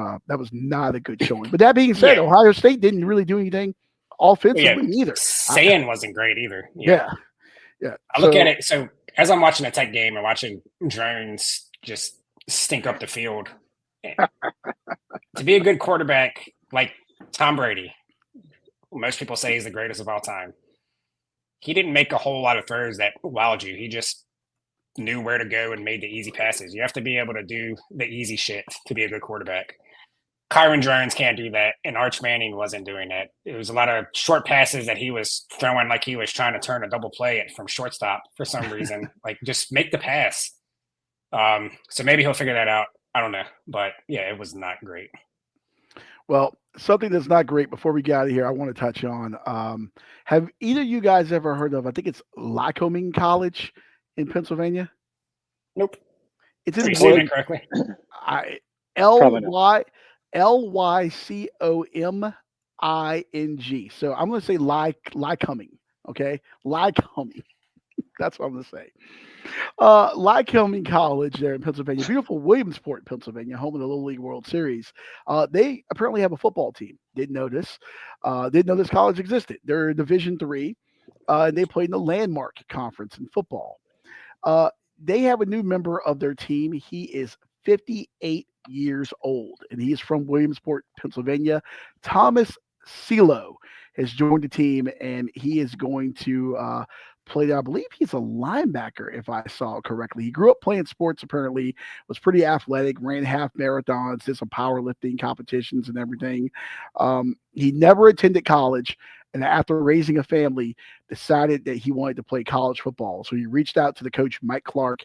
not a good showing. But that being said, Ohio State didn't really do anything offensively either. Sand wasn't great either. Yeah. I look at it. So as I'm watching a Tech game and watching drones just stink up the field, to be a good quarterback like Tom Brady, most people say he's the greatest of all time. He didn't make a whole lot of throws that wowed you. He just knew where to go and made the easy passes. You have to be able to do the easy shit to be a good quarterback. Kyron Drones can't do that, and Arch Manning wasn't doing that. It was a lot of short passes that he was throwing like he was trying to turn a double play it from shortstop for some reason. Like, just make the pass. So maybe he'll figure that out. I don't know. But, yeah, it was not great. Well, something that's not great before we get out of here, I want to touch on. Have either of you guys ever heard of, I think it's Lycoming College in Pennsylvania? Nope. It's Are in you saying that correctly? Lycoming. So I'm going to say Lycoming. Okay. Lycoming. That's what I'm going to say. Lycoming College there in Pennsylvania, beautiful Williamsport, Pennsylvania, home of the Little League World Series. They apparently have a football team. Didn't know this. Didn't know this college existed. They're Division III, and they played in the Landmark Conference in football. They have a new member of their team. He is 58 years old, and he is from Williamsport, Pennsylvania. Thomas Silo has joined the team, and he is going to play. I believe he's a linebacker, if I saw it correctly. He grew up playing sports, apparently, was pretty athletic, ran half marathons, did some powerlifting competitions and everything. He never attended college, and after raising a family, decided that he wanted to play college football. So he reached out to the coach, Mike Clark,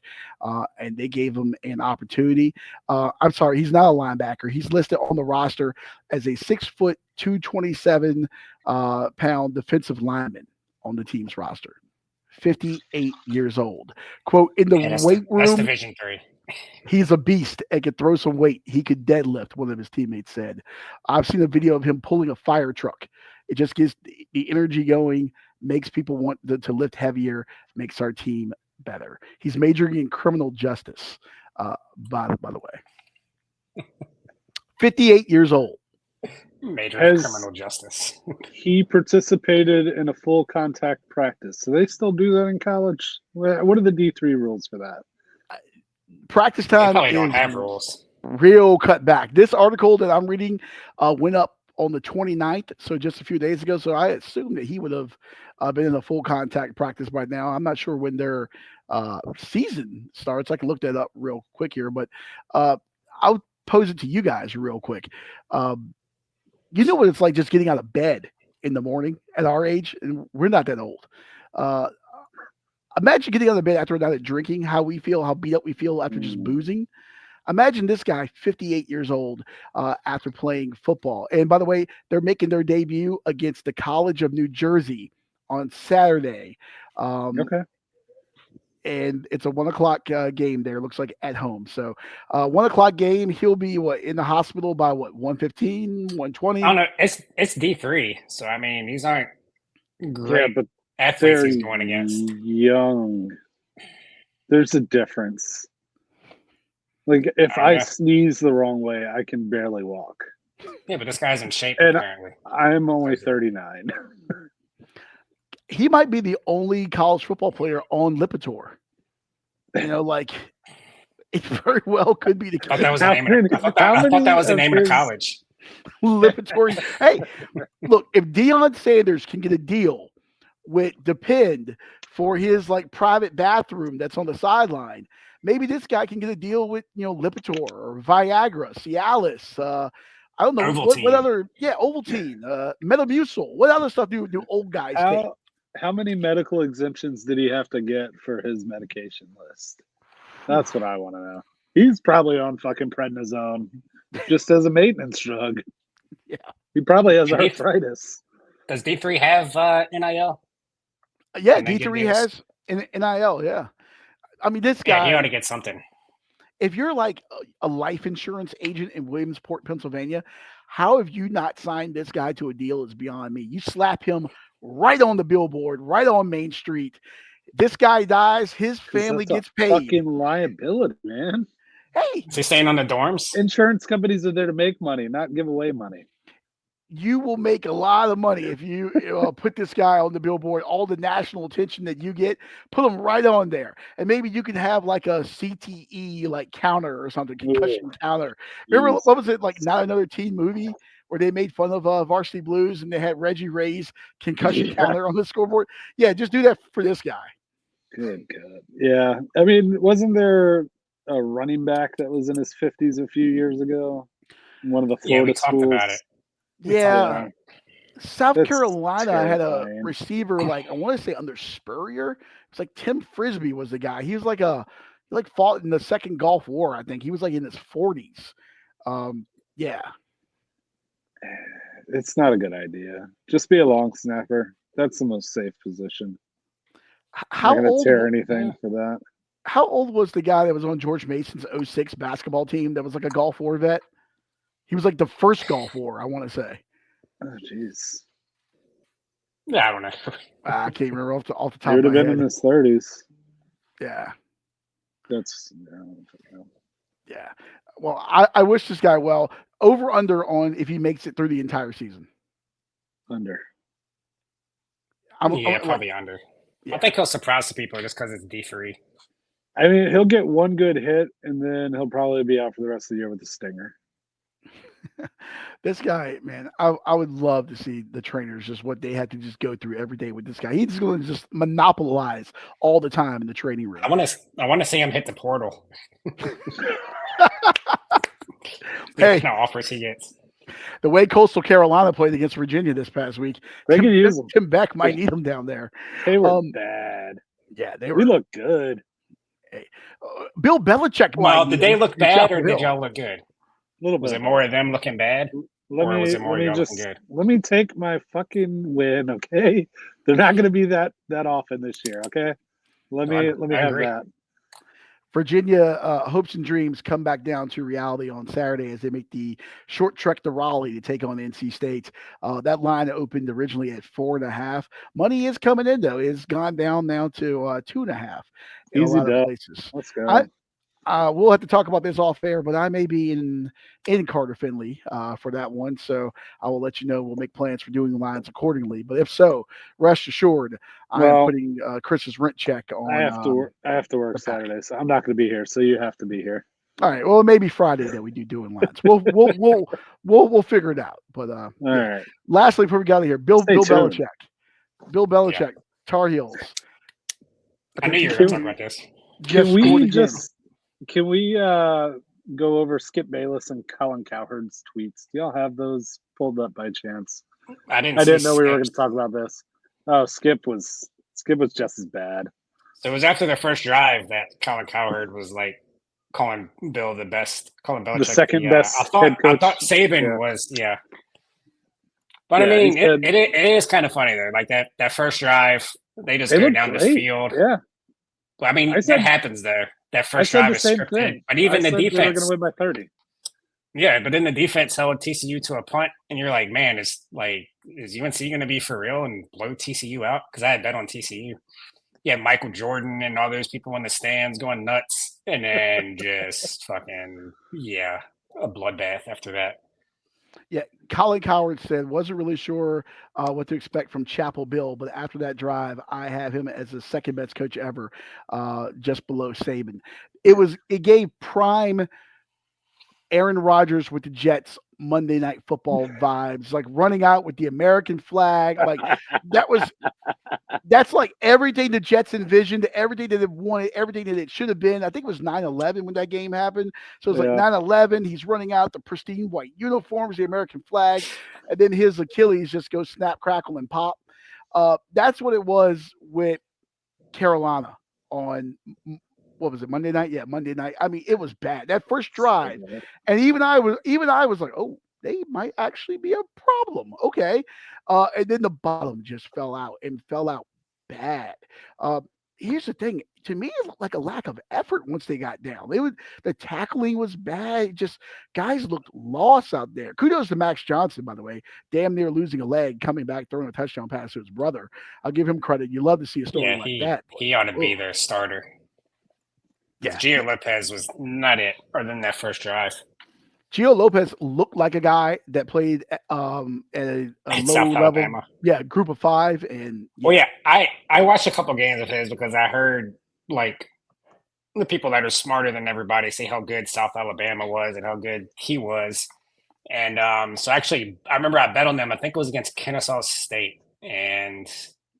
and they gave him an opportunity. I'm sorry, he's not a linebacker. He's listed on the roster as a 6', 227 pound defensive lineman on the team's roster. 58 years old. Quote, in the That's weight room, Division III. he's a beast and could throw some weight. He could deadlift, one of his teammates said. I've seen a video of him pulling a fire truck. It just gets the energy going, makes people want to lift heavier, makes our team better. He's majoring in criminal justice, by the way. 58 years old. Major Has- criminal justice. He participated in a full contact practice. So they still do that in college? What are the D3 rules for that? Practice They time probably is don't have rules. real cut back. This article that I'm reading went up on the 29th, so just a few days ago. So I assumed that he would have been in a full contact practice by now. I'm not sure when their season starts. I can look that up real quick here, but I'll pose it to you guys real quick. You know what it's like just getting out of bed in the morning at our age, and we're not that old. Imagine getting out of bed after a night of drinking, how we feel, how beat up we feel after just boozing. Imagine this guy, 58 years old, after playing football. And by the way, they're making their debut against the College of New Jersey on Saturday. Okay. And it's a 1:00 game there. Looks like at home. So 1:00 game. He'll be in the hospital by 1:15, 1:20. I don't know. It's D3, so I mean these aren't great Yeah, but athletes they're he's going against. young. There's a difference. Like if I Yeah. sneeze the wrong way, I can barely walk. Yeah, but this guy's in shape And apparently. I'm only 39. He might be the only college football player on Lipitor. It very well could be the I thought that was the How name many- of, I thought how that many was the of name of his- the college. Lipitor. Hey, look, if Deion Sanders can get a deal with Depend for his private bathroom that's on the sideline, maybe this guy can get a deal with Lipitor or Viagra, Cialis. I don't know Ovaltine. what other Ovaltine, Metamucil. What other stuff do old guys take? How many medical exemptions did he have to get for his medication list? That's what I want to know. He's probably on fucking prednisone just as a maintenance drug. Yeah. He probably has And he- arthritis. Does D3 have NIL? Yeah, And they give D3 you- has an NIL. Yeah, I mean this Yeah, guy. he ought to get something. If you're like a life insurance agent in Williamsport, Pennsylvania, how have you not signed this guy to a deal is beyond me. You slap him right on the billboard, right on Main Street. This guy dies, his 'Cause family that's gets a paid. fucking liability, man. Hey, Is he staying on the dorms? Insurance companies are there to make money, not give away money. you will make a lot of money if you put this guy on the billboard. All the national attention that you get, put him right on there, and maybe you can have like a CTE counter or something, concussion counter. Remember what was it Not Another Teen Movie where they made fun of Varsity Blues and they had Reggie Ray's concussion counter on the scoreboard? Yeah, just do that for this guy. Good God. Yeah. I mean, wasn't there a running back that was in his 50s a few years ago? In one of the Yeah, we Florida talked schools. about it. We talked Yeah. about it. South That's Carolina had a terrifying. receiver I want to say under Spurrier. It's Tim Frisbee was the guy. He was he fought in the second Gulf War. I think he was in his 40s. Yeah. It's not a good idea. Just be a long snapper. That's the most safe position. How Not gonna old? tear anything for that. How old was the guy that was on George Mason's 06 basketball team that was a Gulf War vet? He was the first Gulf War, I want to say. Oh, jeez. Yeah, I don't know. I can't remember off the He top would of have my been in head. his 30s. Yeah. That's Yeah. Well, I wish this guy well. Over under on if he makes it through the entire season. under. I'm Yeah, like, probably under. yeah. I think he'll surprise the people just because it's D3. I mean, he'll get one good hit, and then he'll probably be out for the rest of the year with a stinger. This guy, man, I would love to see the trainers just what they had to just go through every day with this guy. He's going to just monopolize all the time in the training room. I want to see him hit the portal. Hey. No offers he gets. The way Coastal Carolina played against Virginia this past week, They could use him. Tim Beck might need him down there. They were bad. Yeah, they were. We look good. Hey, Bill Belichick. Well, might did need they him look in bad Chapel or did Hill. y'all look good? A little bit. Was it more of them looking bad? Let or was it more me y'all just looking good? let me take my fucking win, okay? They're not going to be that often this year, okay? Let me I have agree. that. Virginia hopes and dreams come back down to reality on Saturday as they make the short trek to Raleigh to take on NC State. That line opened originally at 4.5. Money is coming in though; it's gone down now to 2.5 in Easy a lot of dub. places. Let's go. We'll have to talk about this off air, but I may be in Carter Finley for that one, so I will let you know. We'll make plans for doing lines accordingly. But if so, rest assured, I am putting Chris's rent check on. I have to work Saturday, so I'm not going to be here. So you have to be here. All right. Well, maybe Friday that we do doing lines. We'll figure it out. But All right. Lastly, before we get out of here, Bill Stay tuned. Belichick, Tar Heels. I knew you were going to talk about this. Can we go over Skip Bayless and Colin Cowherd's tweets? Do y'all have those pulled up by chance? I didn't know we were going to talk about this. Oh, Skip was just as bad. So it was after the first drive that Colin Cowherd was like calling Bill the best, calling Belichick the second best head coach. I thought Saban was, But I mean, it is kind of funny though. Like that first drive, they just go down this field. Yeah. Well, I mean, that happens there. That first drive is scripted. Thing. But even the defense, they were going to win by 30. Yeah, but then the defense held TCU to a punt, and you're like, man, is UNC going to be for real and blow TCU out? Because I had bet on TCU. Yeah, Michael Jordan and all those people in the stands going nuts, and then just fucking a bloodbath after that. Yeah, Colin Cowherd said wasn't really sure what to expect from Chapel Bill, but after that drive, I have him as the second best coach ever, just below Saban. It gave prime Aaron Rodgers with the Jets Monday Night Football vibes, like running out with the American flag. Like that's like everything the Jets envisioned, everything that they wanted, everything that it should have been. I think it was 9/11 when that game happened. So it was like 9/11. He's running out the pristine white uniforms, the American flag, and then his Achilles just goes snap, crackle, and pop. That's what it was with Carolina on. What was it, Monday night? Yeah, Monday night. I mean, it was bad. That first drive, and even I was like, oh, they might actually be a problem. Okay, and then the bottom just fell out bad. Here's the thing. To me, it looked like a lack of effort once they got down. The tackling was bad. Just guys looked lost out there. Kudos to Max Johnson, by the way. Damn near losing a leg, coming back, throwing a touchdown pass to his brother. I'll give him credit. You love to see a story like that. He ought to be their starter. Yeah. Gio Lopez was not it, other than that first drive. Gio Lopez looked like a guy that played at a low level, group of five. And I watched a couple games of his because I heard like the people that are smarter than everybody say how good South Alabama was and how good he was. And so actually, I remember I bet on them. I think it was against Kennesaw State, and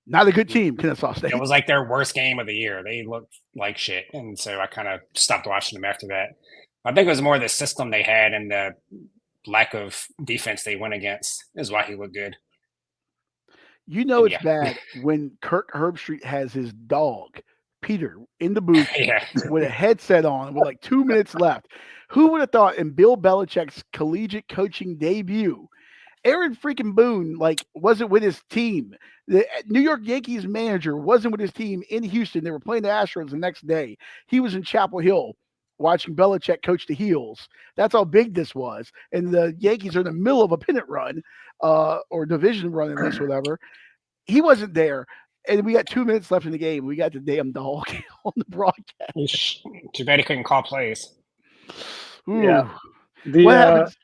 not a good team, Kennesaw State. It was like their worst game of the year. They looked like shit. And so I kind of stopped watching them after that. I think it was more the system they had and the lack of defense they went against is why he looked good. It's bad when Kirk Herbstreit has his dog, Peter, in the booth with a headset on with like 2 minutes left. Who would have thought in Bill Belichick's collegiate coaching debut, Aaron freaking Boone wasn't with his team. The New York Yankees manager wasn't with his team in Houston. They were playing the Astros the next day. He was in Chapel Hill watching Belichick coach the Heels. That's how big this was. And the Yankees are in the middle of a pennant run or division run, at least, whatever. he wasn't there. And we got 2 minutes left in the game. We got the damn dog on the broadcast. Too bad he couldn't call plays. Ooh. Yeah. What happens?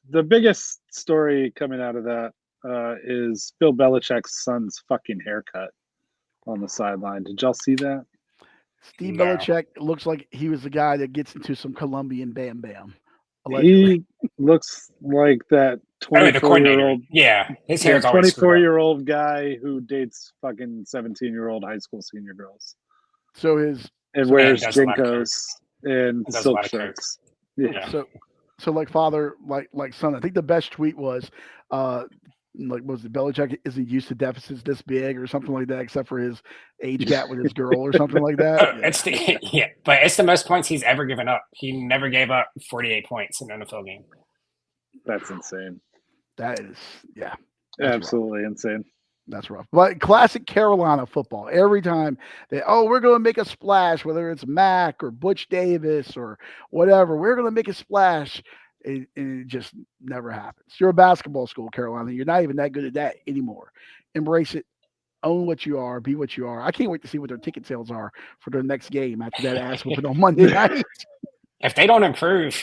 The biggest story coming out of that is Bill Belichick's son's fucking haircut on the sideline. Did y'all see that? Steve No. Belichick looks like he was the guy that gets into some Colombian Bam Bam. Allegedly. He looks like that Oh, the coordinator. 24-year-old Yeah, his hair's always screwed up. 24-year-old guy who dates fucking 17-year-old high school senior girls So his and So wears does a lot of jinkos and Does a silk lot of shirts. Yeah. so like father like son. I think the best tweet was was it Belichick isn't used to deficits this big or something like that, except for his age gap with his girl or something like that. Oh, it's the but it's the most points he's ever given up. He never gave up 48 points in an NFL game. That's insane. That is that's Absolutely insane. That's rough. But classic Carolina football. Every time we're going to make a splash, whether it's Mac or Butch Davis or whatever, we're going to make a splash. And it just never happens. You're a basketball school, Carolina. You're not even that good at that anymore. Embrace it. Own what you are. Be what you are. I can't wait to see what their ticket sales are for their next game after that ass whooping on Monday night. If they don't improve,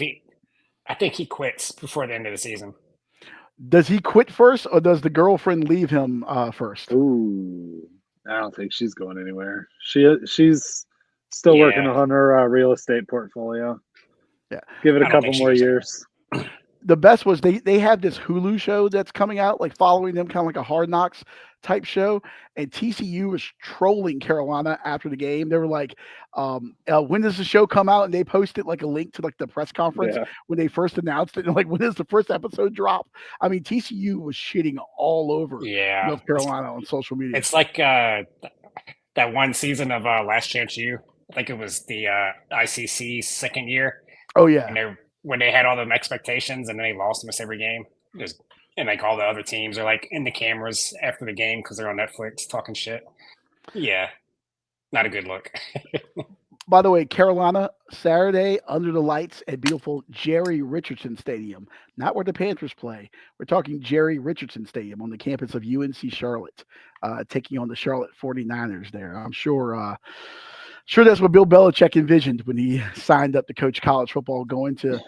I think he quits before the end of the season. Does he quit first, or does the girlfriend leave him first? Ooh, I don't think she's going anywhere. She's still working on her real estate portfolio. Yeah, give it a couple more years. The best was they have this Hulu show that's coming out, like following them, kind of like a Hard Knocks type show. And TCU was trolling Carolina after the game. They were like, when does the show come out? And they posted like a link to like the press conference when they first announced it. And like, when does the first episode drop? I mean, TCU was shitting all over North Carolina on social media. It's like that one season of Last Chance U. I think it was the ICC second year. Oh yeah. When they had all them expectations and then they lost almost every game. And like all the other teams are like in the cameras after the game because they're on Netflix talking shit. Yeah, not a good look. By the way, Carolina, Saturday under the lights at beautiful Jerry Richardson Stadium. Not where the Panthers play. We're talking Jerry Richardson Stadium on the campus of UNC Charlotte, taking on the Charlotte 49ers there. I'm sure that's what Bill Belichick envisioned when he signed up to coach college football, going to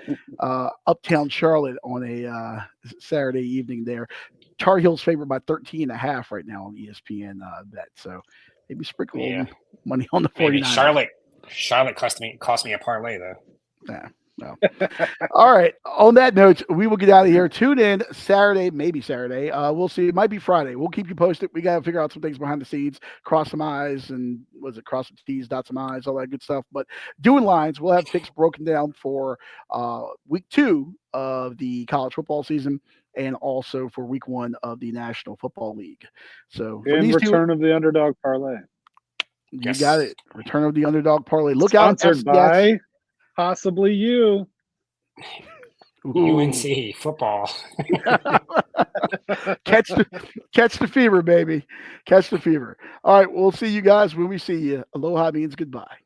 uptown Charlotte on a Saturday evening there. Tar Heels favored by 13.5 right now on ESPN bet. So maybe sprinkle a little money on the 49ers. Charlotte cost me a parlay though. Yeah. No. All right. On that note, we will get out of here. Tune in maybe Saturday. We'll see. It might be Friday. We'll keep you posted. We got to figure out some things behind the scenes, cross some I's and cross some T's, dot some I's, all that good stuff. But doing lines, we'll have picks broken down for week 2 of the college football season and also for week 1 of the National Football League. So for these return of the underdog parlay. You got it. Return of the underdog parlay. Look out. Sponsored by possibly you. UNC football. Catch the fever, baby. Catch the fever. All right. We'll see you guys when we see you. Aloha means goodbye.